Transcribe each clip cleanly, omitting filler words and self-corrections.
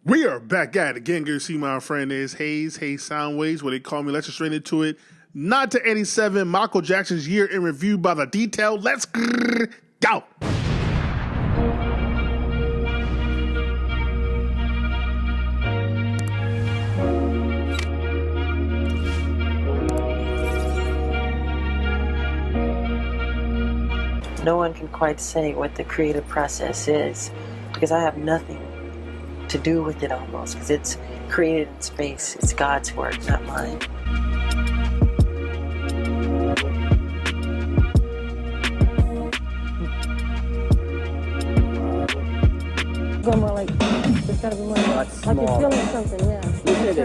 We are back at it again. Good to see my friend is Hayes Soundwaves, where they call me. Let's just straight into it. 9 to 87, Michael Jackson's year in review by the detail. Let's go. No one can quite say what the creative process is because I have nothing to do with it almost, because it's created in space. It's God's work, not mine. Go more like, there's gotta be more like you're feeling something, yeah.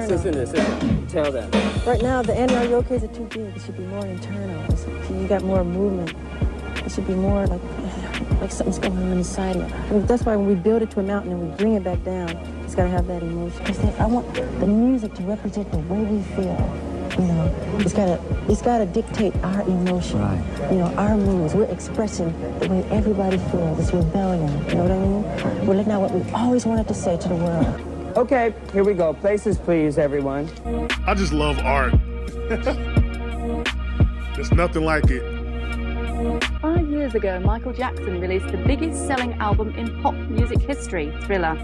Listen to this. Tell them. Right now, the NRUOKs are too big. It should be more internal. So you got more movement. It should be more like something's going on inside of it. I mean, that's why when we build it to a mountain and we bring it back down, it's got to have that emotion. Because I want the music to represent the way we feel. You know, it's got to dictate our emotion. Right. You know, our moods. We're expressing the way everybody feels. It's rebellion. You know what I mean? We're letting out what we always wanted to say to the world. Okay, here we go. Places, please, everyone. I just love art. There's nothing like it. 5 years ago, Michael Jackson released the biggest selling album in pop music history, Thriller.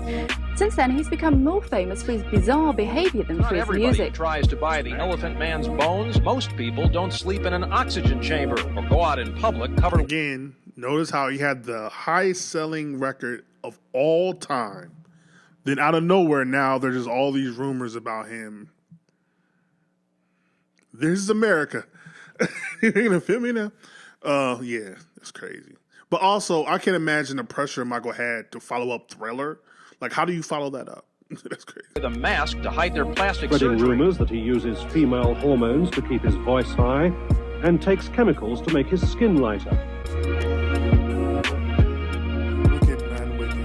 Since then, he's become more famous for his bizarre behavior than for his music. Not everybody tries to buy the Elephant Man's bones. Most people don't sleep in an oxygen chamber or go out in public covered. Again, notice how he had the highest selling record of all time. Then out of nowhere now, there's just all these rumors about him. This is America. You're gonna feel me now? Yeah, it's crazy. But also, I can imagine the pressure Michael had to follow up Thriller. Like, how do you follow that up? That's crazy. With a mask to hide their plastic Spreading surgery. rumors that he uses female hormones to keep his voice high and takes chemicals to make his skin lighter. Wicked, man, wicked.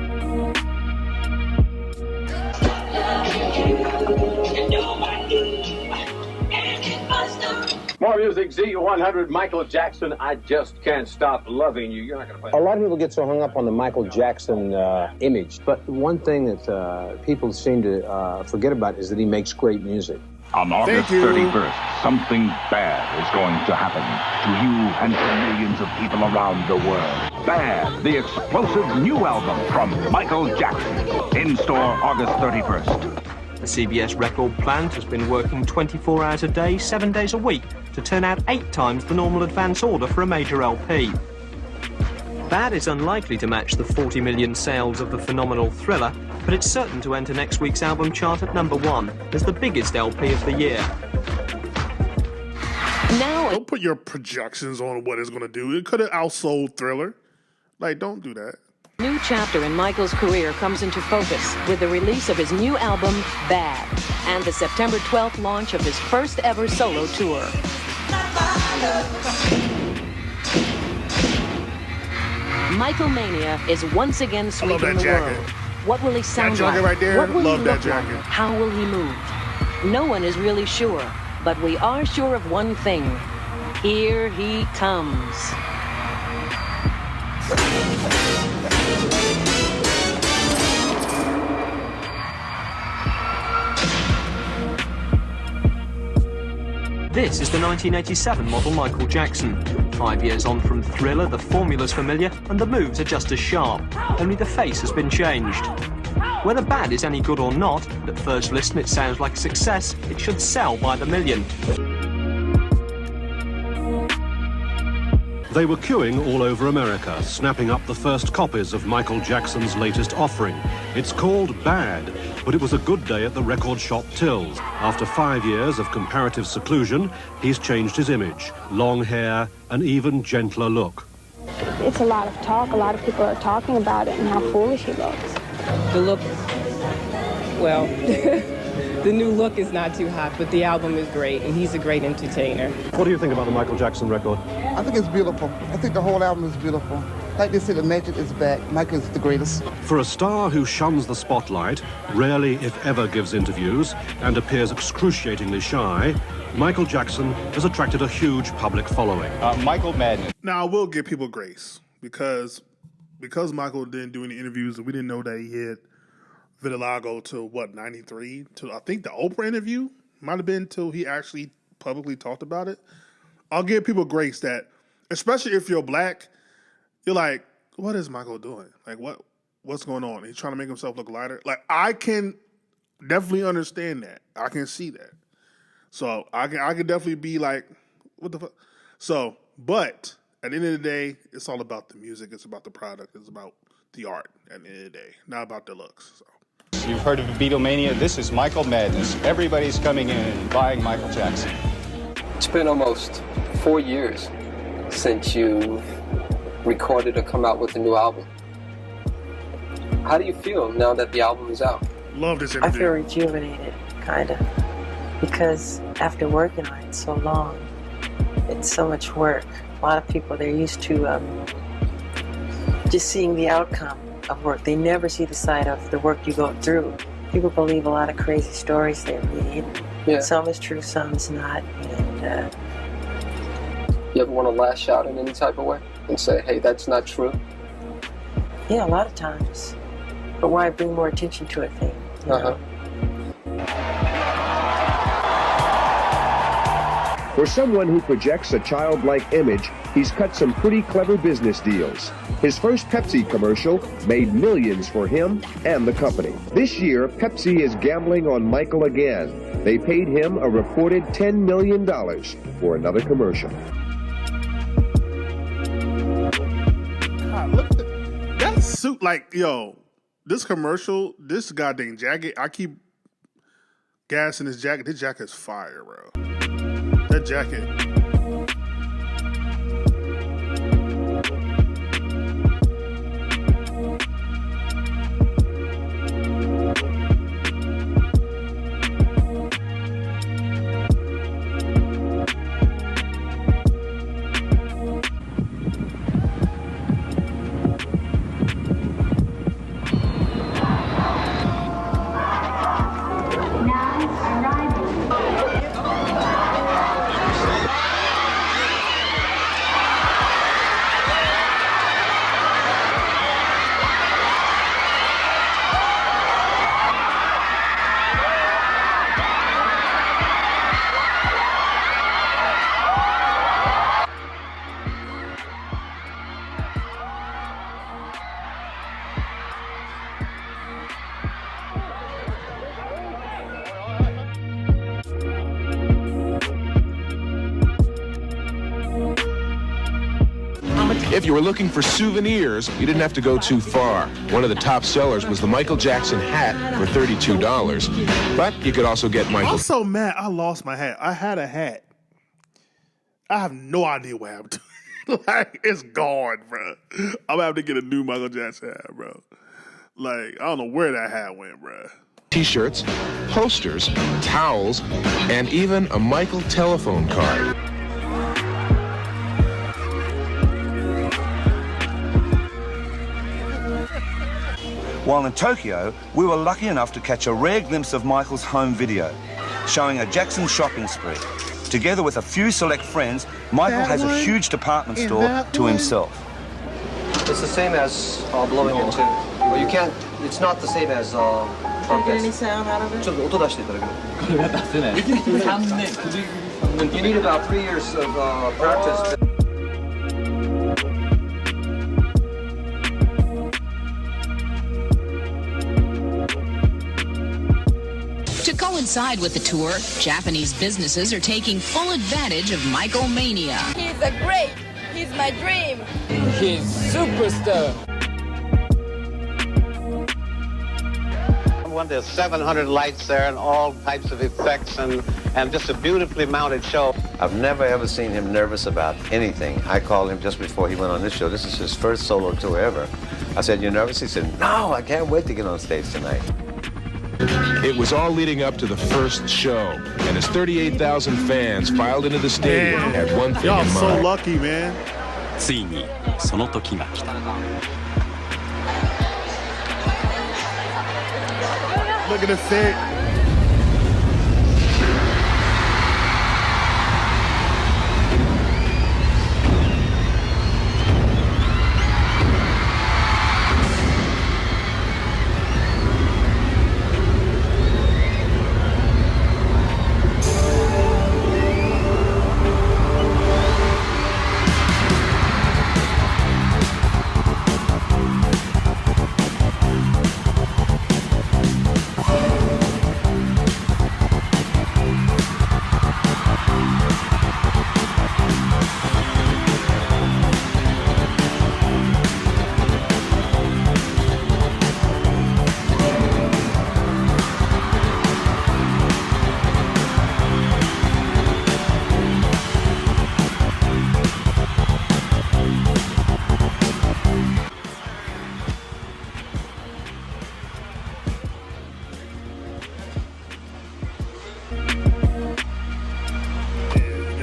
More music, Z100, Michael Jackson. I just can't stop loving you. You're not going to play. A lot of people get so hung up on the Michael Jackson image, but one thing that people seem to forget about is that he makes great music. On August 31st, something bad is going to happen to you and to millions of people around the world. Bad, the explosive new album from Michael Jackson. In store August 31st. The CBS record plant has been working 24 hours a day, 7 days a week, to turn out 8 times the normal advance order for a major LP. Bad is unlikely to match the 40 million sales of the phenomenal Thriller, but it's certain to enter next week's album chart at number 1 as the biggest LP of the year. Now, don't put your projections on what it's going to do. It could have outsold Thriller. Like, don't do that. New chapter in Michael's career comes into focus with the release of his new album, Bad, and the September 12th launch of his first ever solo tour. Michael Mania is once again sweeping the world. What will he sound like? Right there. What will Love he that look jacket. like? How will he move? No one is really sure, but we are sure of one thing. Here he comes. This is the 1987 model Michael Jackson. 5 years on from Thriller, the formula's familiar and the moves are just as sharp, only the face has been changed. Whether Bad is any good or not, at first listen it sounds like a success. It should sell by the million. They were queuing all over America, snapping up the first copies of Michael Jackson's latest offering. It's called Bad, but it was a good day at the record shop Tills. After 5 years of comparative seclusion, he's changed his image. Long hair, an even gentler look. It's a lot of talk. A lot of people are talking about it and how foolish he looks. The look, well, the new look is not too hot, but the album is great, and he's a great entertainer. What do you think about the Michael Jackson record? I think it's beautiful. I think the whole album is beautiful. Like they say, the magic is back. Michael is the greatest. For a star who shuns the spotlight, rarely if ever gives interviews, and appears excruciatingly shy, Michael Jackson has attracted a huge public following. Michael Madden. Now, I will give people grace because Michael didn't do any interviews and we didn't know that he had vitiligo to what, 93? To I think the Oprah interview might have been till he actually publicly talked about it. I'll give people grace that, especially if you're black, you're like, what is Michael doing? Like, what's going on? He's trying to make himself look lighter. Like, I can definitely understand that. I can see that. So I can definitely be like, what the fuck? So, but at the end of the day, it's all about the music. It's about the product. It's about the art at the end of the day, not about the looks. So. You've heard of Beatlemania. This is Michael Madness. Everybody's coming in and buying Michael Jackson. It's been almost 4 years since you recorded or come out with a new album. How do you feel now that the album is out? Love this interview. I feel rejuvenated, kind of, because after working on it so long, it's so much work. A lot of people, they're used to just seeing the outcome of work. They never see the side of the work you go through. People believe a lot of crazy stories they read. Yeah. Some is true, some is not. And you ever want to lash out in any type of way and say, hey, that's not true? Yeah, a lot of times. But why bring more attention to a thing? You know? For someone who projects a childlike image, he's cut some pretty clever business deals. His first Pepsi commercial made millions for him and the company. This year, Pepsi is gambling on Michael again. They paid him a reported $10 million for another commercial. God, look at that suit. Like, yo, this commercial, this goddamn jacket, I keep gassing this jacket. This jacket's fire, bro. That jacket. If you were looking for souvenirs, you didn't have to go too far. One of the top sellers was the Michael Jackson hat for $32. But you could also get Michael. I'm so mad I lost my hat. I had a hat. I have no idea what happened to it. Like, it's gone, bro. I'm gonna have to get a new Michael Jackson hat, bro. Like, I don't know where that hat went, bro. T-shirts, posters, towels, and even a Michael telephone card. While in Tokyo, we were lucky enough to catch a rare glimpse of Michael's home video, showing a Jackson shopping spree. Together with a few select friends, Michael has a huge department store to himself. It's the same as blowing into. Well, you can't. It's not the same as trumpets. Can you get any sound out of it? You need about 3 years of practice. To coincide with the tour, Japanese businesses are taking full advantage of Michael Mania. He's great. He's my dream. He's superstar. When there's 700 lights there and all types of effects and just a beautifully mounted show. I've never ever seen him nervous about anything. I called him just before he went on this show. This is his first solo tour ever. I said, "You're nervous?" He said, "No, I can't wait to get on stage tonight." It was all leading up to the first show, and as 38,000 fans filed into the stadium, Man, had one thing y'all in mind. so lucky, man. ついにその時が来た。 Look at the fit.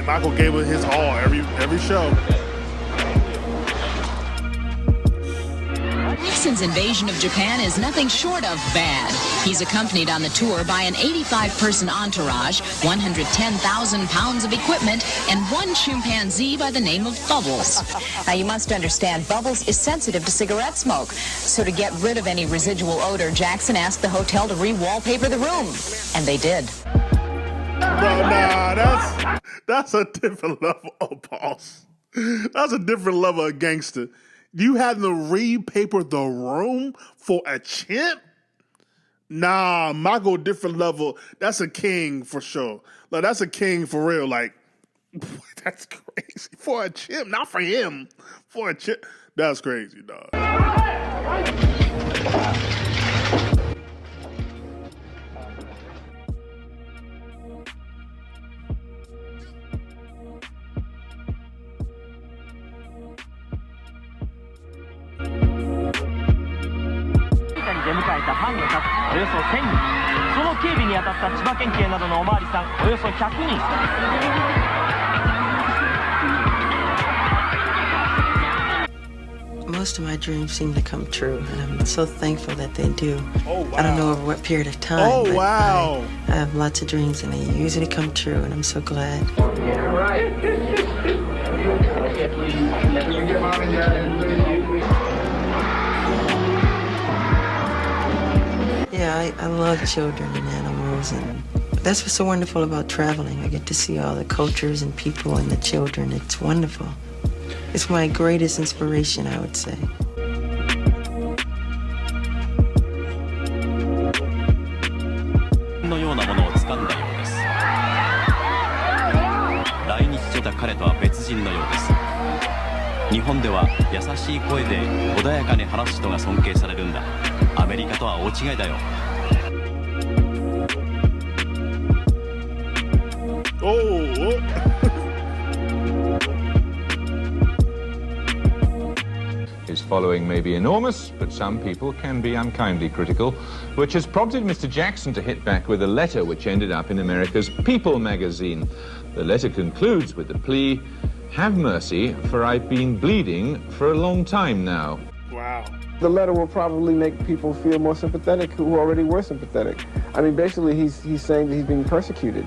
Michael gave it his all every show. Jackson's invasion of Japan is nothing short of bad. He's accompanied on the tour by an 85-person entourage, 110,000 pounds of equipment, and one chimpanzee by the name of Bubbles. Now, you must understand, Bubbles is sensitive to cigarette smoke. So to get rid of any residual odor, Jackson asked the hotel to re-wallpaper the room. And they did. Bro, nah, that's a different level of boss. That's a different level of gangster. You had to re-paper the room for a chimp? Nah, Michael, different level. That's a king for sure. Like, that's a king for real. Like, that's crazy. For a chimp, not for him. For a chimp. That's crazy, dog. Most of my dreams seem to come true, and I'm so thankful that they do. Oh, wow. I don't know over what period of time. Oh, but wow. I have lots of dreams, and they usually come true, and I'm so glad. Yeah, right. Yeah, I love children and animals, and that's what's so wonderful about traveling. I get to see all the cultures and people and the children. It's wonderful. It's my greatest inspiration, I would say. のようなものを掴んだようです。来日してた彼とは別人のようです。日本では優しい声で穏やかに話す人が尊敬されるんだ。アメリカとは大違いだよ。His following may be enormous, but some people can be unkindly critical, which has prompted Mr. Jackson to hit back with a letter which ended up in America's People magazine. The letter concludes with the plea, "Have mercy, for I've been bleeding for a long time now." Wow. The letter will probably make people feel more sympathetic who already were sympathetic. I mean, basically, he's saying that he's being persecuted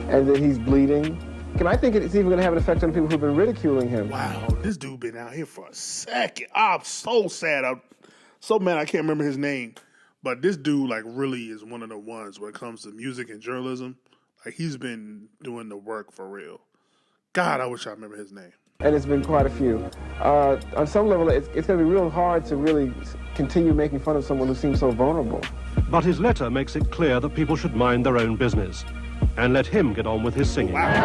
and that he's bleeding. And I think it's even going to have an effect on people who've been ridiculing him. Wow, this dude been out here for a second. I'm so sad. I'm so mad I can't remember his name. But this dude, like, really is one of the ones when it comes to music and journalism. Like, he's been doing the work for real. God, I wish I remember his name. And it's been quite a few. On some level, it's going to be real hard to really continue making fun of someone who seems so vulnerable. But his letter makes it clear that people should mind their own business and let him get on with his singing. Wow.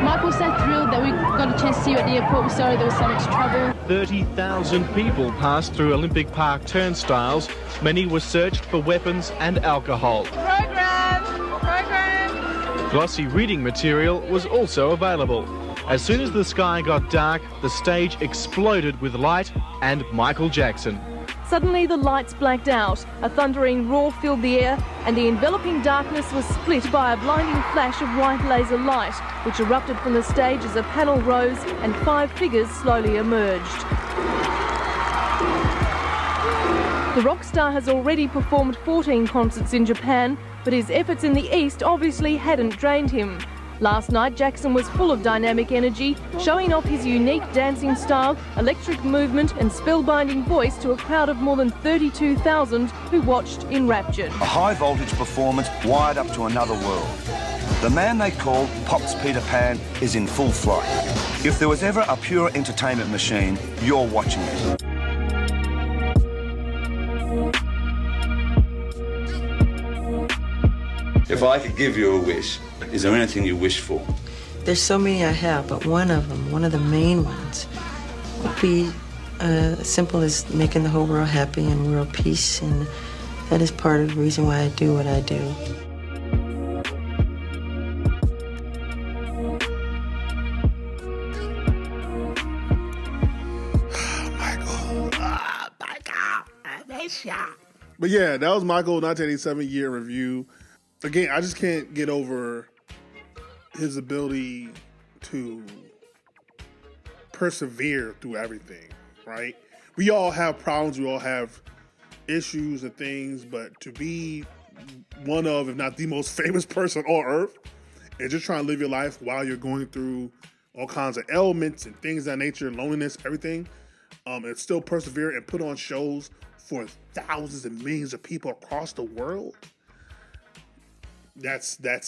Michael's so thrilled that we got a chance to see you at the airport. We're sorry there was so much trouble. 30,000 people passed through Olympic Park turnstiles. Many were searched for weapons and alcohol. Program! Glossy reading material was also available. As soon as the sky got dark, the stage exploded with light and Michael Jackson. Suddenly the lights blacked out, a thundering roar filled the air, and the enveloping darkness was split by a blinding flash of white laser light, which erupted from the stage as a panel rose and 5 figures slowly emerged. The rock star has already performed 14 concerts in Japan, but his efforts in the East obviously hadn't drained him. Last night, Jackson was full of dynamic energy, showing off his unique dancing style, electric movement and spellbinding voice to a crowd of more than 32,000 who watched enraptured. A high-voltage performance wired up to another world. The man they call Pop's Peter Pan is in full flight. If there was ever a pure entertainment machine, you're watching it. If I could give you a wish, is there anything you wish for? There's so many I have, but one of them, one of the main ones, would be as simple as making the whole world happy and world peace, and that is part of the reason why I do what I do. But yeah, that was Michael 1987 year review. Again, I just can't get over his ability to persevere through everything, right? We all have problems, we all have issues and things, but to be one of, if not the most famous person on earth, and just trying to live your life while you're going through all kinds of ailments and things of that nature, loneliness, everything, and still persevere and put on shows for thousands and millions of people across the world. That's a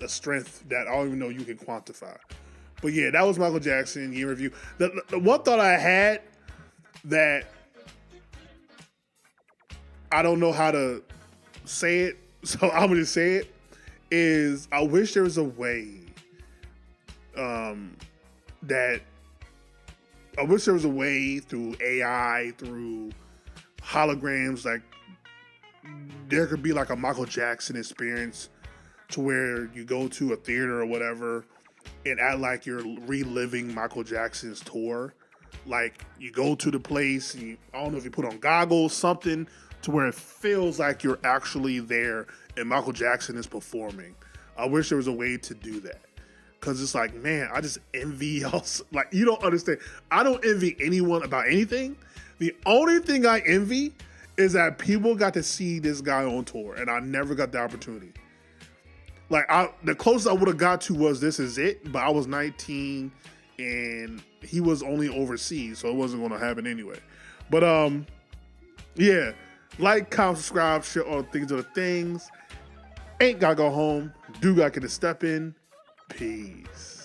strength that I don't even know you can quantify. But yeah, that was Michael Jackson year review. The one thought I had that I don't know how to say it, so I'm gonna say it, is I wish there was a way through AI, through holograms, like there could be like a Michael Jackson experience to where you go to a theater or whatever and act like you're reliving Michael Jackson's tour. Like you go to the place and I don't know if you put on goggles, something to where it feels like you're actually there and Michael Jackson is performing. I wish there was a way to do that. Cause it's like, man, I just envy y'all. Like, you don't understand. I don't envy anyone about anything. The only thing I envy is that people got to see this guy on tour and I never got the opportunity. Like, the closest I would have got to was This Is It, but I was 19 and he was only overseas, so it wasn't going to happen anyway. But, yeah, like, comment, subscribe, share all things are the things. Ain't gotta go home. Do gotta get a step in. Peace.